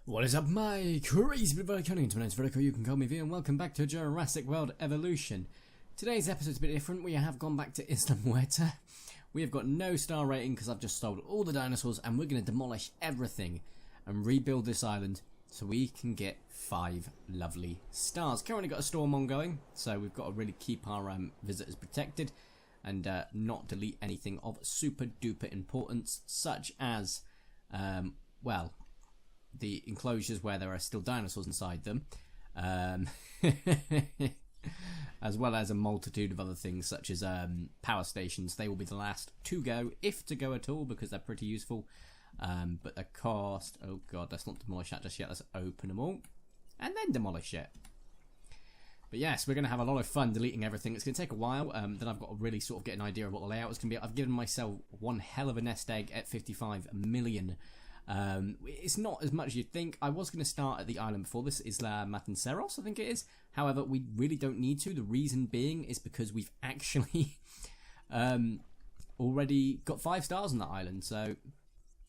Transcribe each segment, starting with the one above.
What is up, my crazy bit of cunning? My name's Vertico, you can call me V, and welcome back to Jurassic World Evolution. Today's episode's a bit different. We have gone back to Isla Muerta. We have got no star rating because I've just sold all the dinosaurs, and we're going to demolish everything and rebuild this island so we can get 5 lovely stars. Currently got a storm ongoing, so we've got to really keep our visitors protected and not delete anything of super duper importance, such as, well, the enclosures where there are still dinosaurs inside them, as well as a multitude of other things such as power stations. They will be the last to go, if to go at all, because they're pretty useful, but the cost, oh god, let's not demolish that just yet, let's open them all and then demolish it. But yes, we're going to have a lot of fun deleting everything. It's going to take a while, then I've got to really sort of get an idea of what the layout is going to be. I've given myself one hell of a nest egg at 55 million. It's not as much as you'd think. I was going to start at the island before this, Isla Muerta, I think it is. However, we really don't need to. The reason being is because we've actually already got 5 stars on that island, so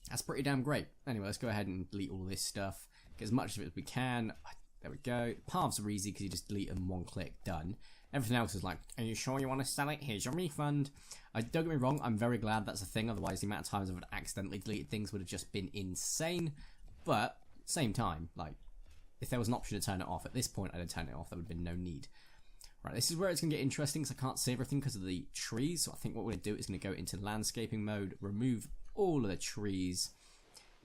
that's pretty damn great. Anyway, let's go ahead and delete all this stuff, get as much of it as we can. There we go. Paths are easy because you just delete them, one click, done. Everything else is like, are you sure you want to sell it? Here's your refund. Don't get me wrong, I'm very glad that's a thing, otherwise the amount of times I would accidentally deleted things would have just been insane. But, same time, like, if there was an option to turn it off, at this point I'd have turned it off, there would have been no need. Right, this is where it's going to get interesting because I can't see everything because of the trees, so I think what we're going to do is going to go into landscaping mode, remove all of the trees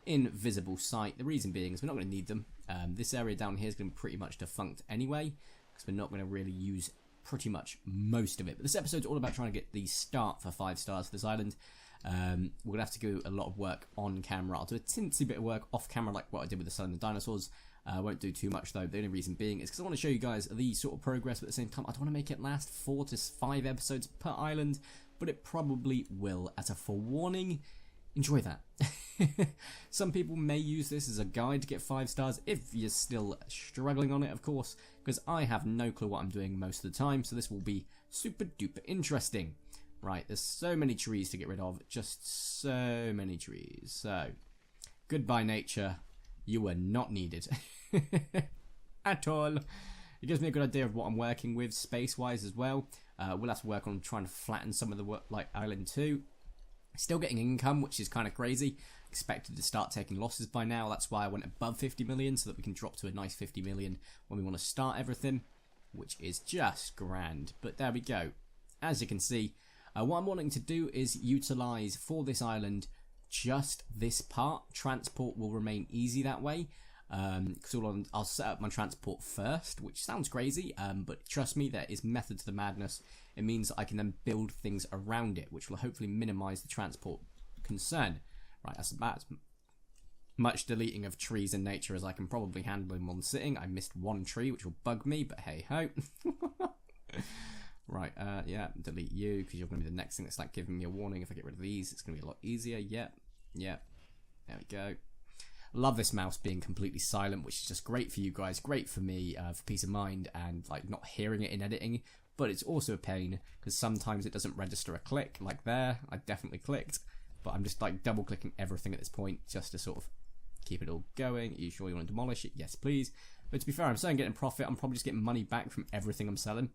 in visible sight. The reason being is we're not going to need them. This area down here is going to be pretty much defunct anyway, because we're not going to really use pretty much most of it. But this episode's all about trying to get the start for 5 stars for this island. We're going to have to do a lot of work on camera. I'll do a tinsy bit of work off camera like what I did with the sun and the dinosaurs. I won't do too much though. The only reason being is because I want to show you guys the sort of progress, but at the same time I don't want to make it last 4 to 5 episodes per island, but it probably will. As a forewarning, enjoy that. Some people may use this as a guide to get 5 stars if you're still struggling on it, of course, because I have no clue what I'm doing most of the time, so this will be super duper interesting. Right, there's so many trees to get rid of, just so many trees. So, goodbye nature, you were not needed at all. It gives me a good idea of what I'm working with space-wise as well. We'll have to work on trying to flatten some of the work, like Island 2. Still getting income, which is kind of crazy. Expected to start taking losses by now. That's why I went above 50 million, so that we can drop to a nice 50 million when we want to start everything, which is just grand. But there we go. As you can see, what I'm wanting to do is utilize for this island just this part. Transport will remain easy that way. Because I'll set up my transport first, which sounds crazy, but trust me, there is method to the madness. It means that I can then build things around it, which will hopefully minimize the transport concern. Right, that's about as much deleting of trees in nature as I can probably handle in one sitting. I missed one tree, which will bug me, but hey ho. Right, yeah, delete you, because you're going to be the next thing that's like giving me a warning. If I get rid of these, it's going to be a lot easier. Yep, there we go. Love this mouse being completely silent, which is just great for you guys, great for me, for peace of mind, and like not hearing it in editing. But it's also a pain because sometimes it doesn't register a click. Like there, I definitely clicked, but I'm just like double clicking everything at this point just to sort of keep it all going. Are you sure you want to demolish it? Yes, please. But to be fair, I'm saying getting profit. I'm probably just getting money back from everything I'm selling,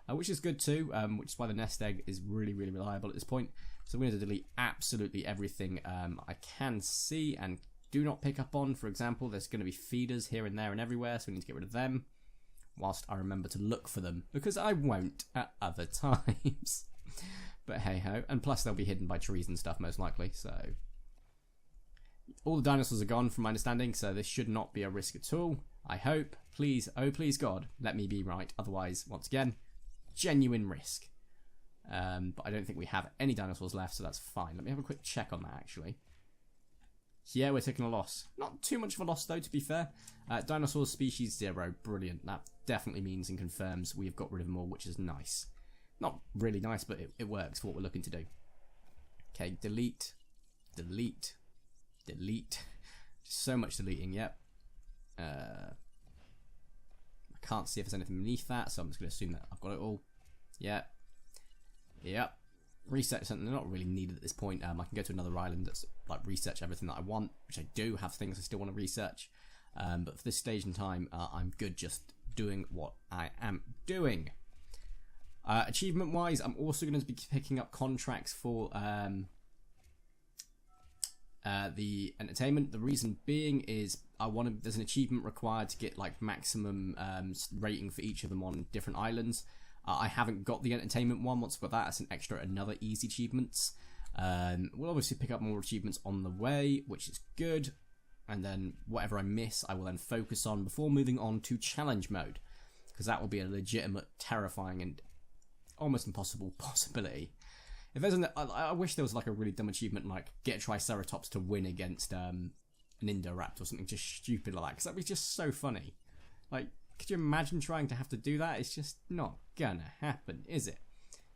which is good too. Which is why the nest egg is really, really reliable at this point. So I'm going to delete absolutely everything I can see and do not pick up on. For example, there's going to be feeders here and there and everywhere, so we need to get rid of them whilst I remember to look for them, because I won't at other times. But hey ho, and plus they'll be hidden by trees and stuff most likely, so all the dinosaurs are gone from my understanding, so this should not be a risk at all. I hope. Please, oh please God, let me be right, otherwise once again genuine risk. But I don't think we have any dinosaurs left, so that's fine. Let me have a quick check on that actually. Yeah, we're taking a loss. Not too much of a loss though, to be fair. Dinosaurs species 0, brilliant. That definitely means and confirms we have got rid of them all, which is nice. Not really nice, but it works for what we're looking to do. Okay, delete, delete, delete. Just so much deleting, yep. I can't see if there's anything beneath that, so I'm just going to assume that I've got it all. Yep. Yep. Research something they're not really needed at this point. I can go to another island that's like research everything that I want, which I do have things I still want to research. But for this stage in time, I'm good just doing what I am doing. Achievement wise, I'm also going to be picking up contracts for the entertainment. The reason being is there's an achievement required to get like maximum rating for each of them on different islands. I haven't got the entertainment one. Once I've got that, it's an extra another easy achievements. We'll obviously pick up more achievements on the way, which is good. And then whatever I miss, I will then focus on before moving on to challenge mode, because that will be a legitimate, terrifying, and almost impossible possibility. If there's I wish there was like a really dumb achievement like get a Triceratops to win against an Indoraptor or something just stupid like that, because that'd be just so funny. Like, could you imagine trying to have to do that? It's just not gonna happen, is it?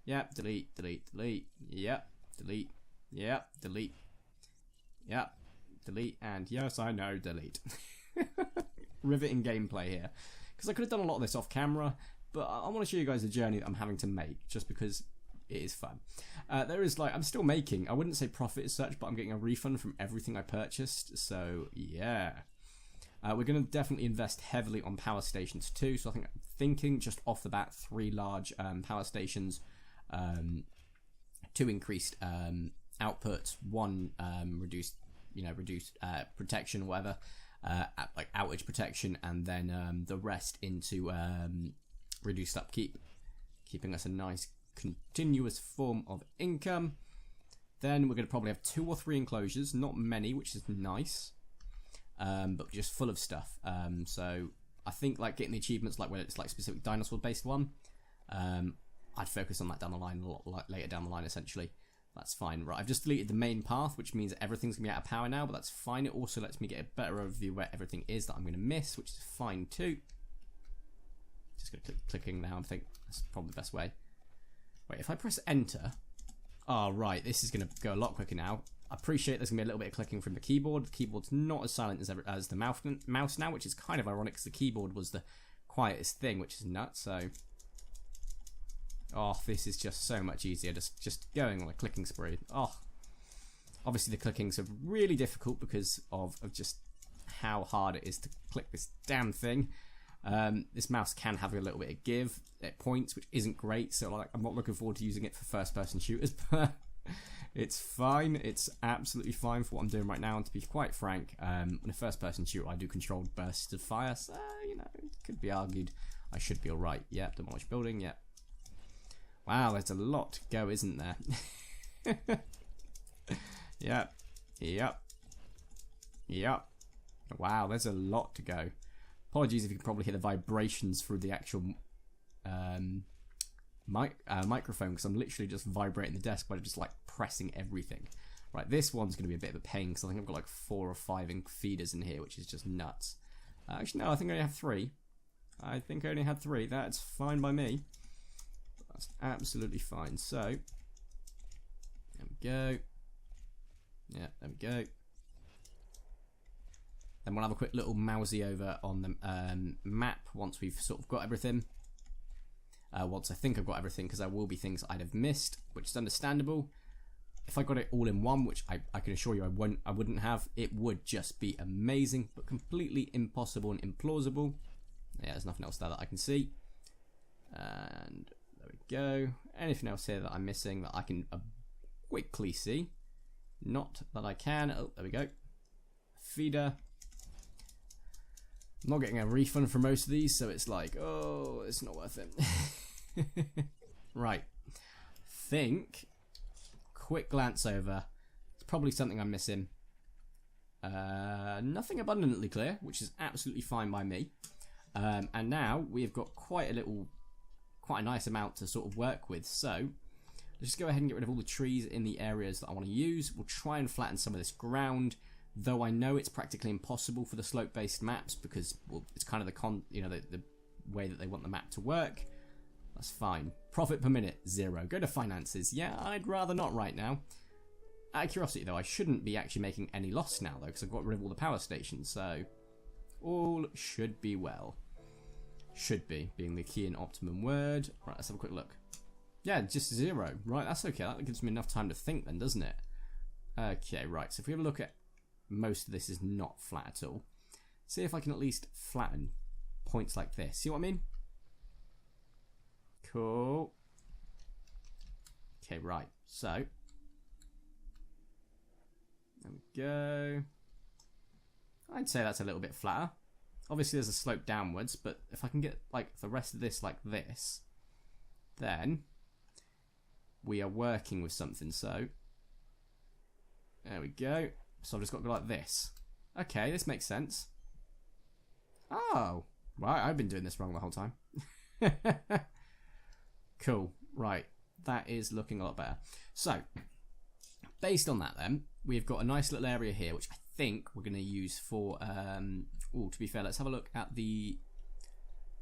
Yep, delete, delete, delete. Yep, delete. Yep, delete. Yep, delete, and yes, I know, delete. Riveting gameplay here, because I could have done a lot of this off camera, but I want to show you guys the journey that I'm having to make, just because it is fun. There is I'm still making, I wouldn't say profit as such, but I'm getting a refund from everything I purchased, so yeah. We're going to definitely invest heavily on power stations too, so I'm thinking just off the bat 3 large power stations, 2 increased outputs, 1 reduced protection or whatever, like outage protection, and then the rest into reduced upkeep, keeping us a nice continuous form of income. Then we're going to probably have 2 or 3 enclosures, not many, which is nice, but just full of stuff. So I think like getting the achievements, like when it's like specific dinosaur based one, I'd focus on that down the line, a lot later down the line essentially. That's fine. Right, I've just deleted the main path, which means that everything's going to be out of power now, but that's fine. It also lets me get a better overview where everything is that I'm going to miss, which is fine too. Just going to clicking now, I think that's probably the best way. Wait, if I press enter... Oh, right, this is going to go a lot quicker now. I appreciate there's going to be a little bit of clicking from the keyboard. The keyboard's not as silent as the mouse now, which is kind of ironic because the keyboard was the quietest thing, which is nuts, so... Oh, this is just so much easier, just going on a clicking spree. Oh, obviously the clickings are really difficult because of just how hard it is to click this damn thing. This mouse can have a little bit of give at points, which isn't great, so like I'm not looking forward to using it for first-person shooters, but it's fine. It's absolutely fine for what I'm doing right now, and to be quite frank, in a first-person shooter I do controlled bursts of fire, so, you know, it could be argued I should be alright. Yep, demolish building, yep. Wow, there's a lot to go, isn't there? Yep. Yep. Yep. Wow, there's a lot to go. Apologies if you can probably hear the vibrations through the actual microphone, because I'm literally just vibrating the desk by just like pressing everything. Right, this one's going to be a bit of a pain because I think I've got like 4 or 5 feeders in here, which is just nuts. Actually, no, I think I only have 3. I think I only had 3. That's fine by me. That's absolutely fine. So, there we go. Yeah, there we go. Then we'll have a quick little mousey over on the map once we've sort of got everything. Once I think I've got everything, because there will be things I'd have missed, which is understandable. If I got it all in one, which I can assure you I wouldn't have, it would just be amazing, but completely impossible and implausible. Yeah, there's nothing else there that I can see. And there we go. Anything else here that I'm missing that I can quickly see? Not that I can. Oh, there we go. Feeder. I'm not getting a refund for most of these, so it's like, oh, it's not worth it. Right. Think. Quick glance over. It's probably something I'm missing. Nothing abundantly clear, which is absolutely fine by me. And now we've got quite a nice amount to sort of work with. So let's just go ahead and get rid of all the trees in the areas that I want to use. We'll try and flatten some of this ground. Though I know it's practically impossible for the slope-based maps because, well, it's kind of the way that they want the map to work. That's fine. Profit per minute, 0. Go to finances. Yeah, I'd rather not right now. Out of curiosity, though, I shouldn't be actually making any loss now, though, because I've got rid of all the power stations, so all should be well. Should be, being the key and optimum word. Right, let's have a quick look. Yeah, just 0. Right, that's okay. That gives me enough time to think then, doesn't it? Okay, right. So if we have a look at... Most of this is not flat at all. see if I can at least flatten points like this. See what I mean? Cool. Okay, right. So, there we go. I'd say that's a little bit flatter. Obviously, there's a slope downwards, but if I can get like the rest of this like this, then we are working with something. So, there we go. So I've just got to go like this. Okay, this makes sense. Oh, right. I've been doing this wrong the whole time. Cool. Right. That is looking a lot better. So, based on that then, we've got a nice little area here, which I think we're going to use for... to be fair, let's have a look at the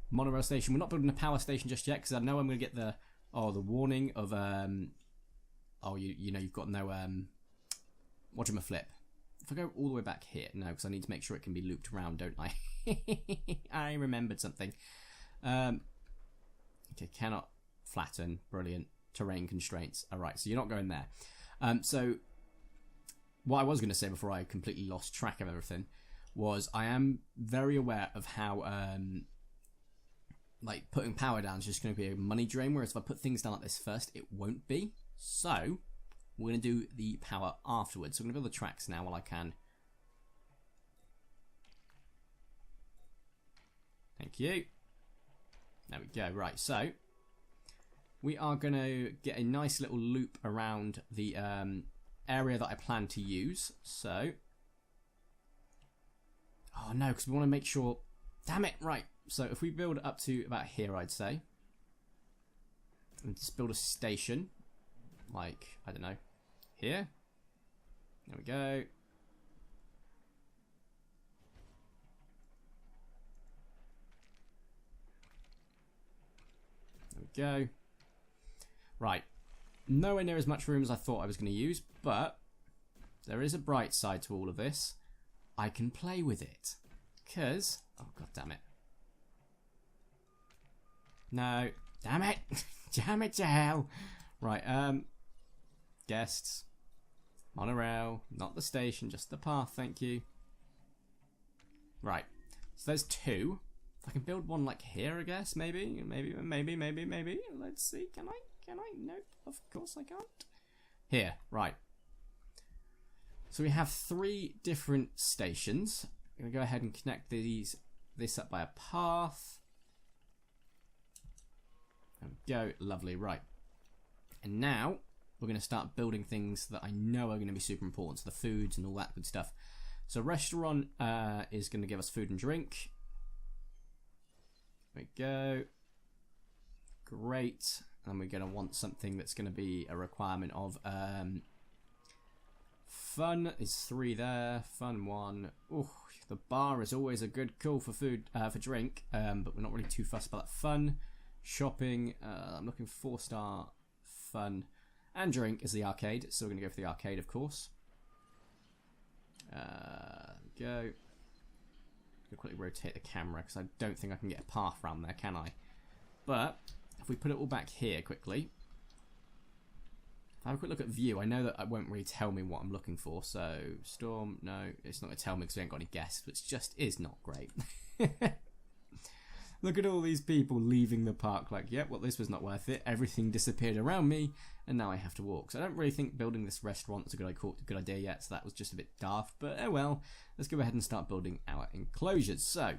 monorail station. We're not building a power station just yet, because I know I'm going to get the warning of... you know, you've got no... whatchamaflip. If I go all the way back here... No, because I need to make sure it can be looped around, don't I? I remembered something. Okay, cannot flatten. Brilliant. Terrain constraints. Alright, so you're not going there. So, what I was going to say before I completely lost track of everything was I am very aware of how, like, putting power down is just going to be a money drain, whereas if I put things down like this first, it won't be. So, we're going to do the power afterwards. So, I'm going to build the tracks now while I can. Thank you. There we go. Right, so we are going to get a nice little loop around the area that I plan to use. So, oh no, because we want to make sure, damn it, right. So if we build up to about here, I'd say, and just build a station, like, I don't know, here. There we go. There we go. Right, nowhere near as much room as I thought I was going to use, but there is a bright side to all of this. I can play with it, because, oh god damn it. No, damn it, damn it to hell. Right, guests, monorail, not the station, just the path, thank you. Right, so there's two. If I can build one like here, I guess, maybe. Let's see, can I? Nope, of course I can't. Here, right. So we have 3 different stations. I'm going to go ahead and connect this up by a path. There we go, lovely, right. And now we're going to start building things that I know are going to be super important. So the foods and all that good stuff. So restaurant is going to give us food and drink. There we go. Great. And we're going to want something that's going to be a requirement of fun is 3 there, fun 1. Ooh, the bar is always a good call for food, for drink, but we're not really too fussed about that. Fun, shopping, I'm looking for 4-star, fun, and drink is the arcade, so we're going to go for the arcade, of course. There we go. I'll quickly rotate the camera because I don't think I can get a path around there, can I? But if we put it all back here quickly, if I have a quick look at view, I know that it won't really tell me what I'm looking for. So storm, no, it's not going to tell me because we ain't got any guests, which just is not great. Look at all these people leaving the park like, yep, well, this was not worth it. Everything disappeared around me, and now I have to walk. So I don't really think building this restaurant is a good idea yet, so that was just a bit daft. But oh well, let's go ahead and start building our enclosures. So,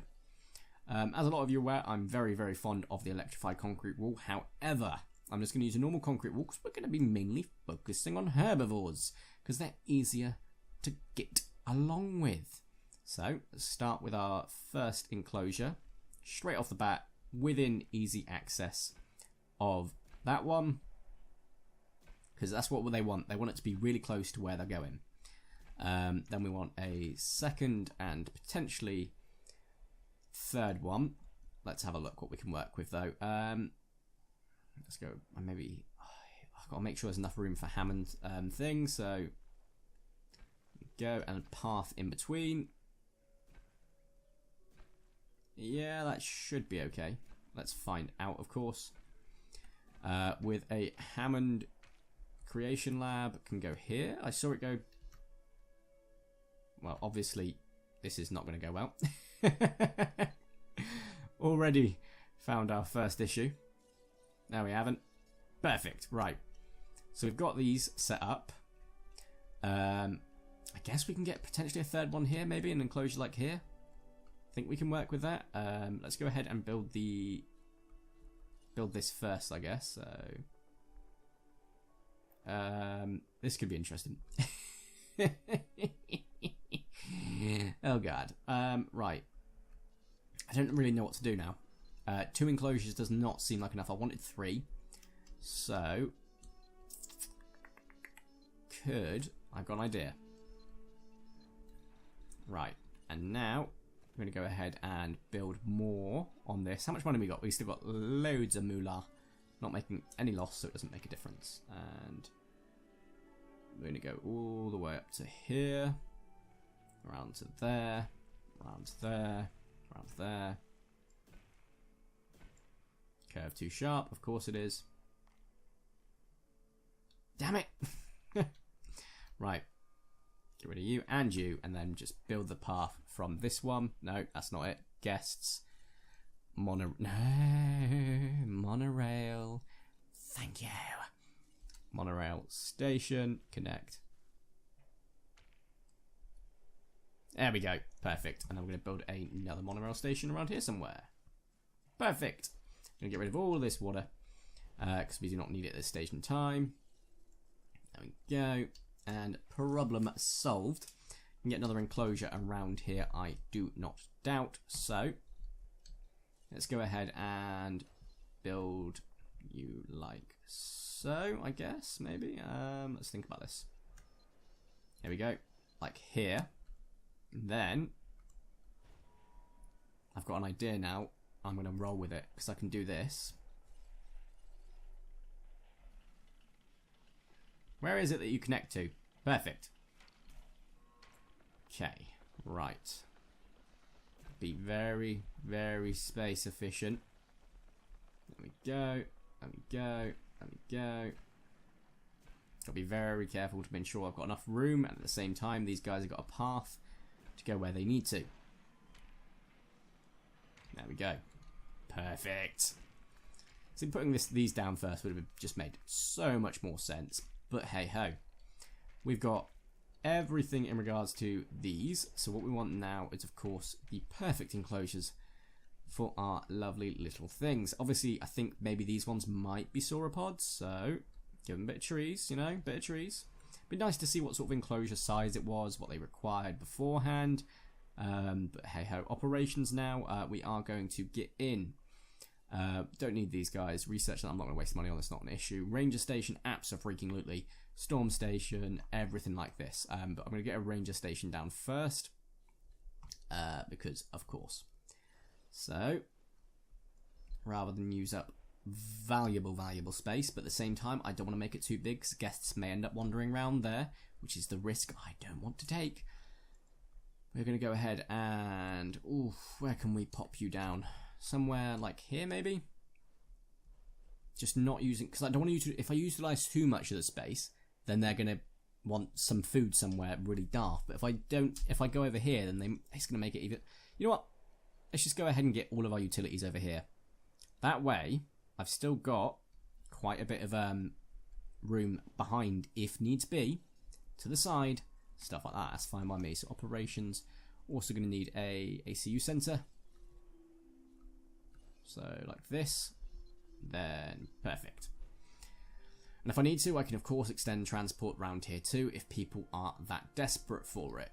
as a lot of you are aware, I'm very, very fond of the electrified concrete wall. However, I'm just going to use a normal concrete wall because we're going to be mainly focusing on herbivores because they're easier to get along with. So, let's start with our first enclosure. Straight off the bat, within easy access of that one, because that's what they want. They want it to be really close to where they're going. Then we want a second and potentially third one. Let's have a look what we can work with though. Let's go. Maybe I've got to make sure there's enough room for Hammond things. So go and path in between. Yeah, that should be okay. Let's find out, of course. With a Hammond creation lab, can go here. I saw it go... Well, obviously, this is not going to go well. Already found our first issue. No, we haven't. Perfect. Right. So we've got these set up. I guess we can get potentially a third one here, maybe an enclosure like here. I think we can work with that. Let's go ahead and build this first, I guess. So this could be interesting. Oh god. Right. I don't really know what to do now. 2 enclosures does not seem like enough. I wanted 3. So I've got an idea. Right. And now I'm going to go ahead and build more on this. How much money we got? We still got loads of moolah. Not making any loss, so it doesn't make a difference. And we're going to go all the way up to here. Around to there. Around to there. Around to there. Curve too sharp. Of course it is. Damn it! Right. Get rid of you and you, and then just build the path from this one. No, that's not it. Guests. No, monorail. Thank you. Monorail station. Connect. There we go. Perfect. And I'm going to build another monorail station around here somewhere. Perfect. I'm going to get rid of all of this water because we do not need it at this stage in time. There we go. And problem solved. We can get another enclosure around here, I do not doubt. So let's go ahead and build you like so, I guess, maybe. Let's think about this. Here we go. Like here. And then I've got an idea now. I'm going to roll with it because I can do this. Where is it that you connect to? Perfect. Okay, right. Be very, very space efficient. There we go. There we go. There we go. Got to be very careful to make sure I've got enough room, and at the same time, these guys have got a path to go where they need to. There we go. Perfect. See, putting these down first would have just made so much more sense. But hey ho, we've got everything in regards to these. So what we want now is, of course, the perfect enclosures for our lovely little things. Obviously, I think maybe these ones might be sauropods. So give them a bit of trees, you know, bit of trees. Be nice to see what sort of enclosure size it was, what they required beforehand. But hey ho, operations now. We are going to get in. Don't need these guys. Research that. I'm not going to waste money on this. Not an issue. Ranger station, abso-freaking-lutely. Storm station, everything like this. But I'm going to get a ranger station down first. Because, of course. So, rather than use up valuable space, but at the same time, I don't want to make it too big because guests may end up wandering around there, which is the risk I don't want to take. We're going to go ahead and... Ooh, where can we pop you down? Somewhere like here, maybe? Just not using... Because I don't want to... If I utilise too much of the space, then they're going to want some food somewhere really daft. But if I don't... If I go over here, then it's going to make it even... You know what? Let's just go ahead and get all of our utilities over here. That way, I've still got quite a bit of room behind, if needs be, to the side. Stuff like that. That's fine by me. So operations. Also going to need a ACU centre. So like this, then perfect. And if I need to, I can of course extend transport round here too if people are that desperate for it.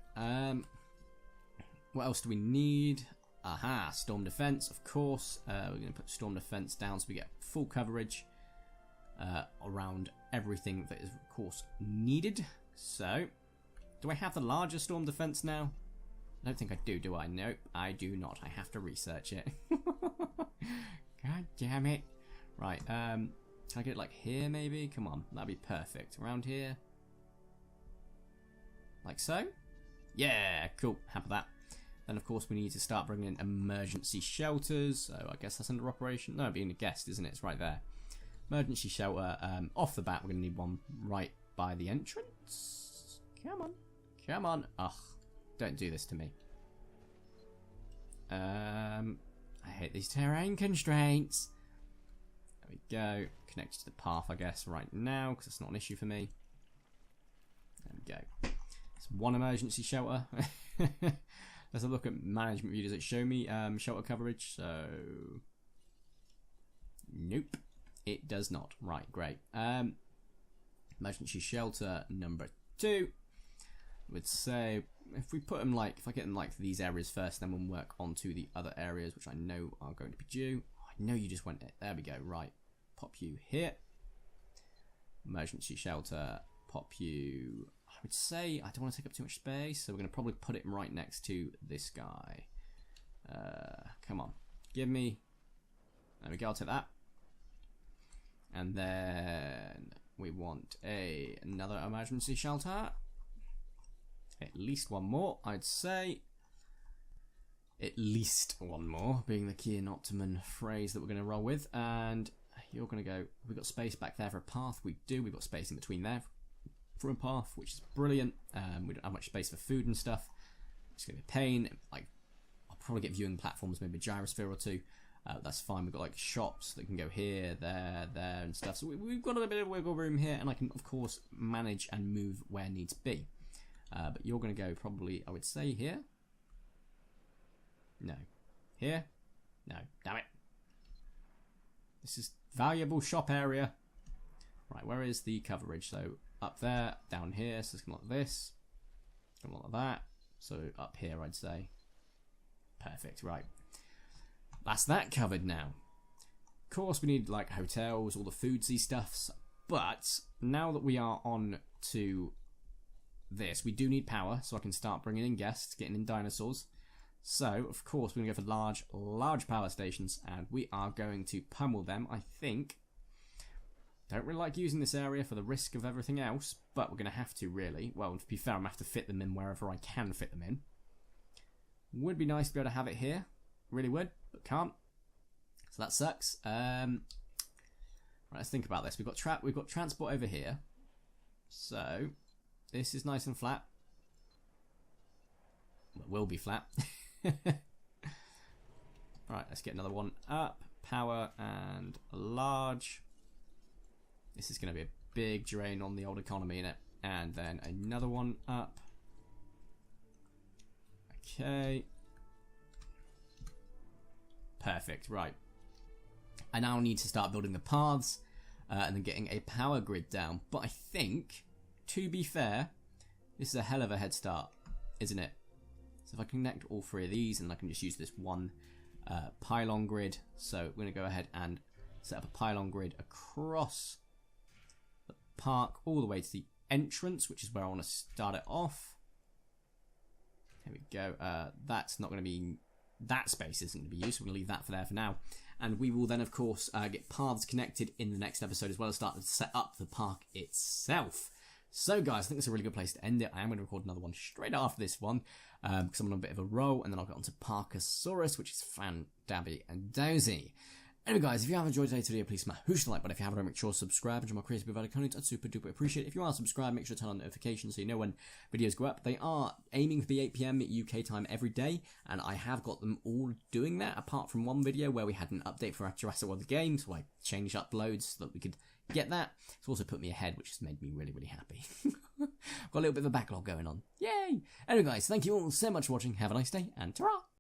What else do we need? Aha, storm defense, of course. We're going to put storm defense down so we get full coverage around everything that is of course needed. So, do I have the larger storm defense now? I don't think I do I? Nope, I do not. I have to research it. God damn it. Right, can I get it like here maybe? Come on, that'd be perfect. Around here. Like so? Yeah, cool. Happy with that. Then of course we need to start bringing in emergency shelters. So I guess that's under operation. No, being a guest, isn't it? It's right there. Emergency shelter. Off the bat, we're going to need one right by the entrance. Come on. Come on. Ugh. Don't do this to me. I hate these terrain constraints. There we go. Connected to the path, I guess, right now, because it's not an issue for me. There we go. It's one emergency shelter. Let's have a look at management view. Does it show me shelter coverage? So, nope, it does not. Right, great. Emergency shelter number 2. I would say if we put them like, if I get them like these areas first, then we'll work onto the other areas, which I know are going to be due. Oh, I know you just went it. There we go. Right, pop you here. Emergency shelter. Pop you. I would say I don't want to take up too much space, so we're going to probably put it right next to this guy. Come on, give me. There we go. I'll take that. And then we want another emergency shelter. At least one more, I'd say. At least one more, being the key and optimum phrase that we're going to roll with. And you're going to go. We've got space back there for a path. We do. We've got space in between there for a path, which is brilliant. We don't have much space for food and stuff. It's going to be a pain. Like, I'll probably get viewing platforms, maybe a gyrosphere or two. That's fine. We've got like shops that can go here, there, and stuff. So we've got a bit of wiggle room here, and I can of course manage and move where needs be. But you're going to go probably, I would say, here. No. Here? No. Damn it. This is valuable shop area. Right, where is the coverage? So up there, down here, so it's going to look like this. It's going to look like that. So up here, I'd say. Perfect, right. That's that covered now. Of course, we need like hotels, all the foodsy stuffs. But now that we are on to this, we do need power, so I can start bringing in guests, getting in dinosaurs. So, of course, we're going to go for large power stations, and we are going to pummel them, I think. Don't really like using this area for the risk of everything else, but we're going to have to, really. Well, to be fair, I'm going to have to fit them in wherever I can fit them in. Would be nice to be able to have it here. Really would, but can't. So that sucks. Right, let's think about this. We've got transport over here. So this is nice and flat. Well, it will be flat. Right, let's get another one up. Power and large. This is going to be a big drain on the old economy, innit? And then another one up. Okay. Perfect, right. I now need to start building the paths and then getting a power grid down. But I think, to be fair, this is a hell of a head start, isn't it? So if I connect all 3 of these, and I can just use this one pylon grid. So we're going to go ahead and set up a pylon grid across the park all the way to the entrance, which is where I want to start it off. There we go. That's not going to be... That space isn't going to be used, so we're going to leave that for there for now. And we will then, of course, get paths connected in the next episode, as well as start to set up the park itself. So, guys, I think it's a really good place to end it. I am going to record another one straight after this one, because I'm on a bit of a roll, and then I'll get onto Parkasaurus, which is fan-dabby and dozy. Anyway, guys, if you have enjoyed today's video, please smash the like button. If you haven't, make sure to subscribe and join my creative Vertico content. I'd super duper appreciate it. If you are subscribed, make sure to turn on notifications so you know when videos go up. They are aiming for the 8 PM UK time every day, and I have got them all doing that, apart from one video where we had an update for our Jurassic World game, so I changed uploads so that we could get that. It's also put me ahead, which has made me really, really happy. Got a little bit of a backlog going on. Yay! Anyway, guys, thank you all so much for watching. Have a nice day, and ta-ra!